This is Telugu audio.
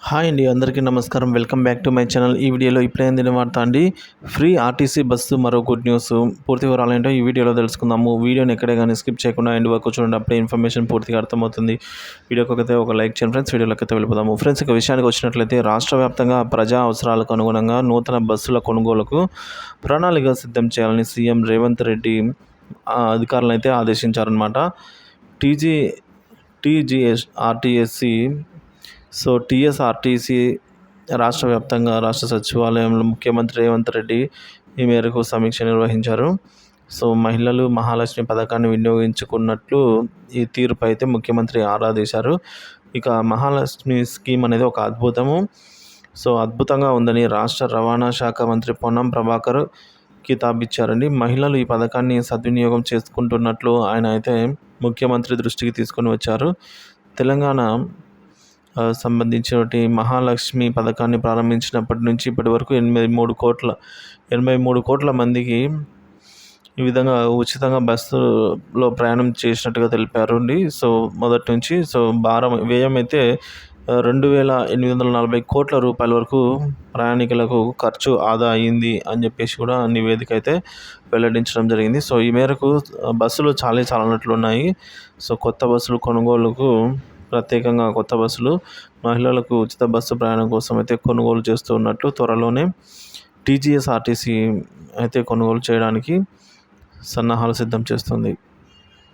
హాయ్ అండి, అందరికీ నమస్కారం. Welcome back to my channel. ఈ వీడియోలో ఇప్పుడే అందిన వార్త అండి. ఫ్రీ ఆర్టీసీ బస్సు మరో గుడ్ న్యూస్. పూర్తి వివరాలు ఏంటో ఈ వీడియోలో తెలుసుకుందాము. వీడియోని ఎక్కడే కానీ స్కిప్ చేయకుండా ఎండ్ వరకు చూడండి. అప్పుడే ఇన్ఫర్మేషన్ పూర్తిగా అర్థమవుతుంది. వీడియోకి ఒక లైక్ చేయండి ఫ్రెండ్స్. వీడియోలోకి వెళ్ళిపోదాము. ఫ్రెండ్స్, ఇక విషయానికి వచ్చినట్లయితే రాష్ట్ర వ్యాప్తంగా ప్రజా అవసరాలకు అనుగుణంగా నూతన బస్సుల కొనుగోలుకు ప్రణాళిక సిద్ధం చేయాలని సీఎం రేవంత్ రెడ్డి అధికారులను అయితే ఆదేశించారనమాట. టీజీ టీజీఎస్ఆర్టీఎస్సి టీఎస్ఆర్టీసీ రాష్ట్ర వ్యాప్తంగా రాష్ట్ర సచివాలయంలో ముఖ్యమంత్రి రేవంత్ రెడ్డి ఈ మేరకు సమీక్ష నిర్వహించారు. మహిళలు మహాలక్ష్మి పథకాన్ని వినియోగించుకున్నట్లు ఈ తీరుపై అయితే ముఖ్యమంత్రి ఆరాధించారు. ఇక మహాలక్ష్మి స్కీమ్ అనేది ఒక అద్భుతంగా ఉందని రాష్ట్ర రవాణా శాఖ మంత్రి పొన్నం ప్రభాకర్ కితాబిచ్చారండి. మహిళలు ఈ పథకాన్ని సద్వినియోగం చేసుకుంటున్నట్లు ఆయన అయితే ముఖ్యమంత్రి దృష్టికి తీసుకొని వచ్చారు. తెలంగాణ సంబంధించినటువంటి మహాలక్ష్మి పథకాన్ని ప్రారంభించినప్పటి నుంచి ఇప్పటి వరకు 83 కోట్ల మందికి ఈ విధంగా ఉచితంగా బస్సులో ప్రయాణం చేసినట్టుగా తెలిపారు అండి. మొదటి నుంచి వ్యయం అయితే 2,840 కోట్ల రూపాయల వరకు ప్రయాణికులకు ఖర్చు ఆదా అయింది అని చెప్పేసి కూడా నివేదిక అయితే వెల్లడించడం జరిగింది. ఈ మేరకు బస్సులు చాలనట్లు ఉన్నాయి. కొత్త బస్సులు కొనుగోలుకు ప్రత్యేకంగా కొత్త బస్సులు మహిళలకు ఉచిత బస్సు ప్రయాణం కోసం అయితే కొనుగోలు చేస్తున్నట్లు త్వరలోనే టీజీఎస్ఆర్టీసీ అయితే కొనుగోలు చేయడానికి సన్నాహాలు సిద్ధం చేస్తుంది.